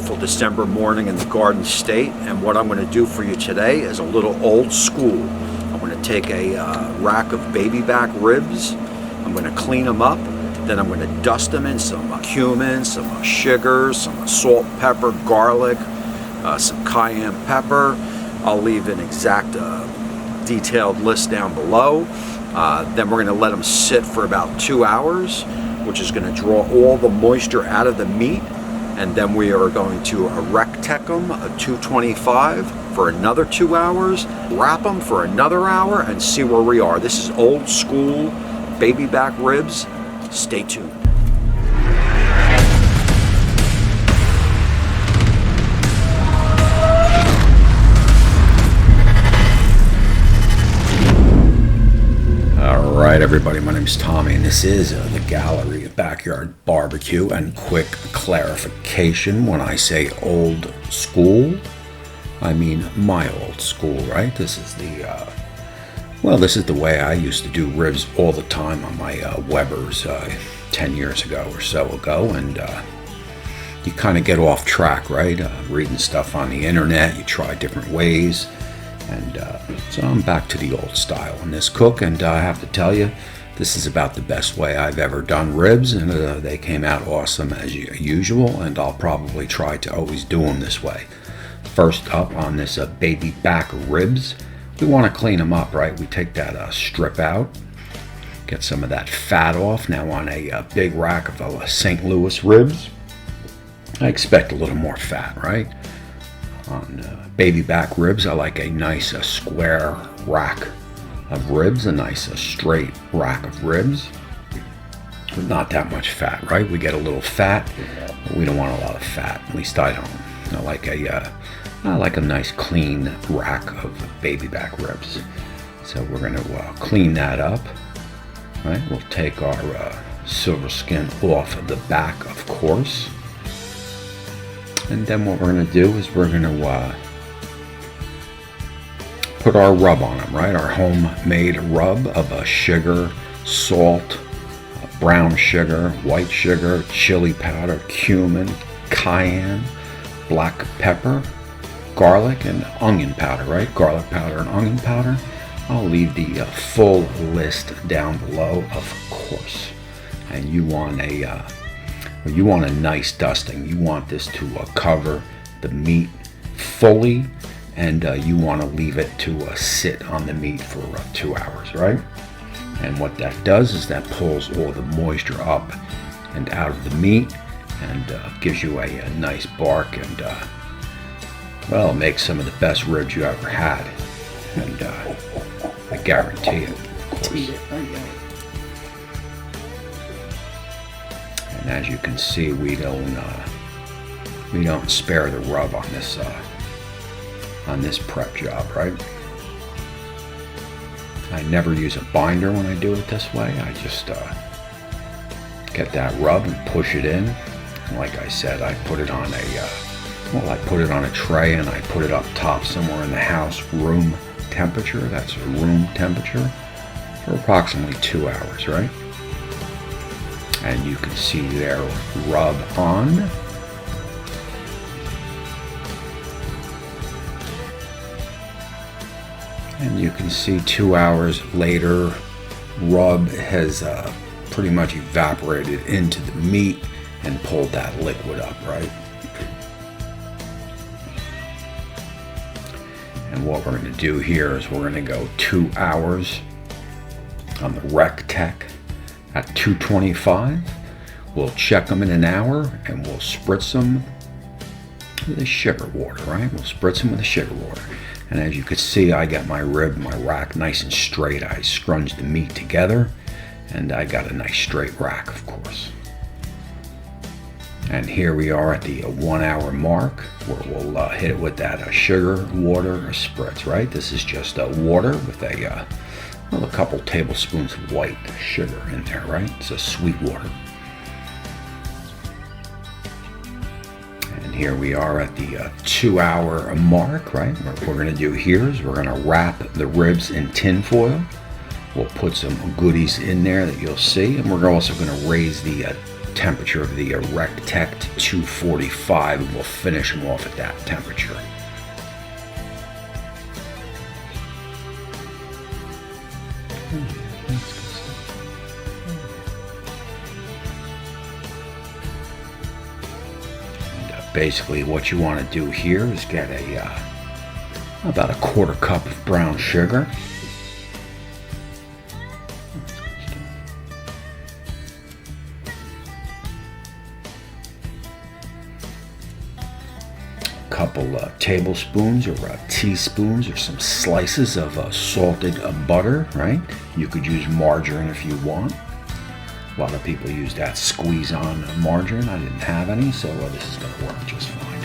beautiful December morning in the Garden State, and what I'm going to do for you today is a little old school. I'm going to take a rack of baby back ribs. I'm going to clean them up. Then I'm going to dust them in some cumin, some sugar, some salt, pepper, garlic, some cayenne pepper. I'll leave an exact detailed list down below. Then we're going to let them sit for about 2 hours, which is going to draw all the moisture out of the meat. And then we are going to Tec them at 225 for another 2 hours, wrap them for another hour, and see where we are. This is old school baby back ribs. Stay tuned. Alright everybody, my name is Tommy and this is the gallery of Backyard BBQ. And quick clarification, when I say old school, I mean my old school, right? This is the this is the way I used to do ribs all the time on my Webers 10 years ago or so ago. And you kind of get off track, right? Reading stuff on the internet, you try different ways. And so I'm back to the old style in this cook, and I have to tell you, this is about the best way I've ever done ribs, and they came out awesome as usual, and I'll probably try to always do them this way. First up on this baby back ribs, we want to clean them up, right? We take that strip out, get some of that fat off. Now on a big rack of St. Louis ribs, I expect a little more fat, right? On baby back ribs, I like a nice square rack of ribs, a nice straight rack of ribs with not that much fat, right? We get a little fat, but we don't want a lot of fat. At least I don't. I like a nice clean rack of baby back ribs. So we're going to clean that up, right? We'll take our silver skin off of the back, of course. And then what we're going to do is we're going to put our rub on them, right? Our homemade rub of sugar, salt, brown sugar, white sugar, chili powder, cumin, cayenne, black pepper, garlic, and onion powder, right? Garlic powder and onion powder. I'll leave the full list down below, of course. And you want a nice dusting. You want this to cover the meat fully, and you want to leave it to sit on the meat for 2 hours, right? And what that does is that pulls all the moisture up and out of the meat, and gives you a nice bark, and well, makes some of the best ribs you ever had, and I guarantee it, of course. And as you can see, we don't spare the rub on this prep job, right? I never use a binder when I do it this way. I just get that rub and push it in. And like I said, I put it on a tray, and I put it up top somewhere in the house, room temperature. That's room temperature for approximately 2 hours, right? And you can see there, rub on. And you can see 2 hours later, rub has pretty much evaporated into the meat and pulled that liquid up, right? And what we're going to do here is we're going to go 2 hours on the Tec at 225. We'll check them in an hour, and we'll spritz them with a sugar water, right? We'll spritz them with a sugar water. And as you can see, I got my rack nice and straight. I scrunged the meat together, and I got a nice straight rack, of course. And here we are at the 1 hour mark, where we'll hit it with that sugar, water, or spritz, right? This is just water with a couple tablespoons of white sugar in there, right? It's a sweet water. And here we are at the 2 hour mark, right? What we're going to do here is we're going to wrap the ribs in tin foil. We'll put some goodies in there that you'll see, and we're also going to raise the temperature of the erect Tec 245, and we'll finish them off at that temperature. Basically what you want to do here is get about a quarter cup of brown sugar. A couple tablespoons or teaspoons or some slices of salted butter, right? You could use margarine if you want. A lot of people use that squeeze-on margarine. I didn't have any, so this is going to work just fine.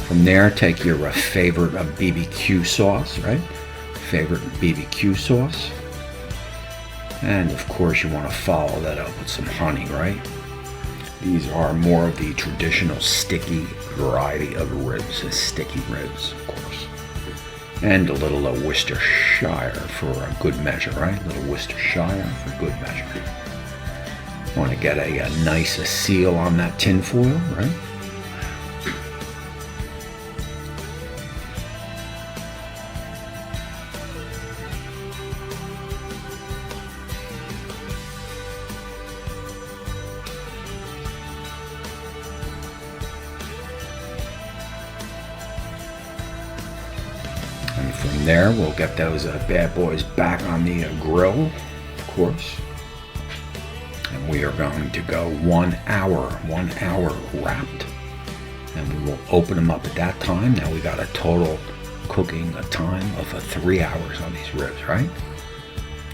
From there, take your favorite BBQ sauce, right? Favorite BBQ sauce. And of course, you want to follow that up with some honey, right? These are more of the traditional sticky variety of ribs, sticky ribs, of course. And a little Worcestershire for a good measure, right? A little Worcestershire for good measure. Want to get a nice seal on that tin foil, right? And from there, we'll get those bad boys back on the grill, of course. And we are going to go 1 hour wrapped. And we will open them up at that time. Now we got a total cooking time of 3 hours on these ribs, right?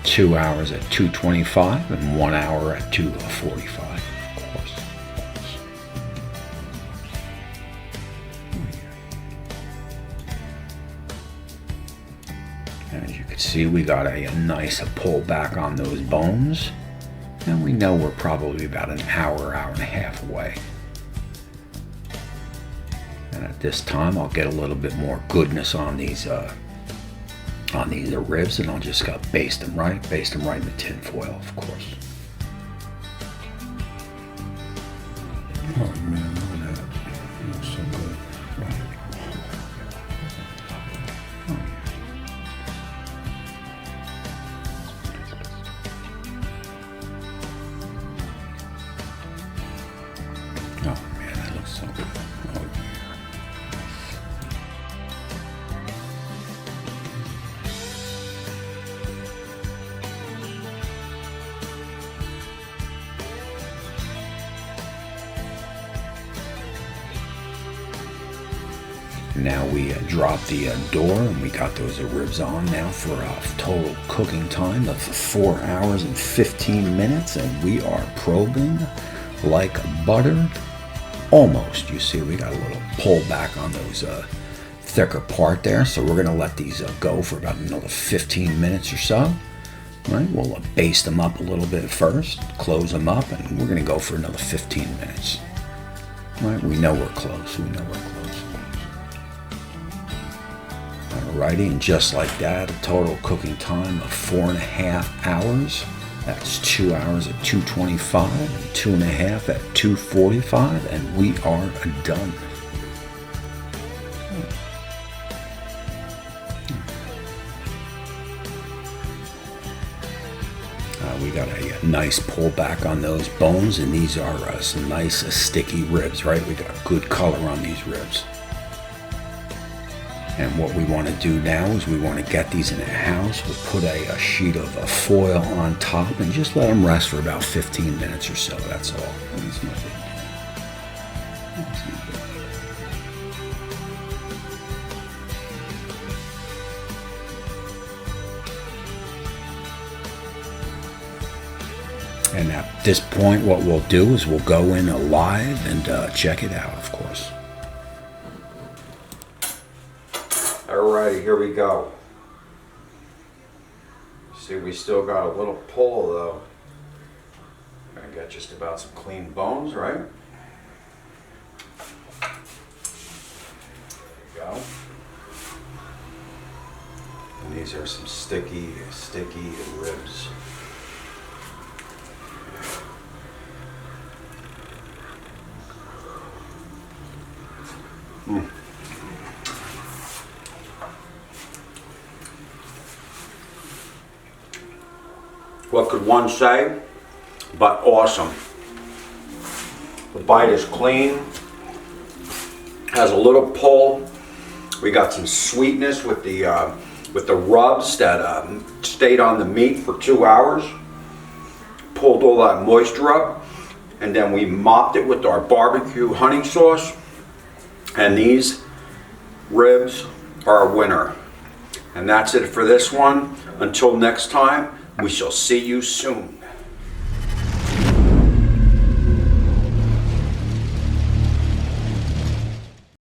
2 hours at 225 and 1 hour at 245, of course. And as you can see, we got a nice pull back on those bones. And we know we're probably about an hour and a half away. And at this time, I'll get a little bit more goodness on these ribs, and I'll just baste them right in the tin foil, of course. Oh man, look at that! It looks so good. Oh man, that looks so good. Oh. Now we drop the door, and we got those ribs on now for a total cooking time of 4 hours and 15 minutes, and we are probing like butter. Almost. You see, we got a little pull back on those thicker part there, so we're going to let these go for about another 15 minutes or so. Right? We'll baste them up a little bit first, close them up, and we're going to go for another 15 minutes. Right? We know we're close. We know we're close. Alrighty, and just like that, a total cooking time of 4.5 hours. That's 2 hours at 225 and 2.5 at 245, and we are done. We got a nice pull back on those bones, and these are some nice sticky ribs, right? We got good color on these ribs. And what we want to do now is we want to get these in a house. We'll put a sheet of foil on top and just let them rest for about 15 minutes or so. That's all. It's no big deal. It's no big deal. And at this point, what we'll do is we'll go in live and check it out, of course. Alrighty, here we go. See, we still got a little pull though. Gonna get just about some clean bones, right? There you go. And these are some sticky ribs. What could one say? But awesome. The bite is clean, has a little pull. We got some sweetness with the rubs that stayed on the meat for 2 hours. Pulled all that moisture up, and then we mopped it with our barbecue honey sauce. And these ribs are a winner. And that's it for this one. Until next time, we shall see you soon.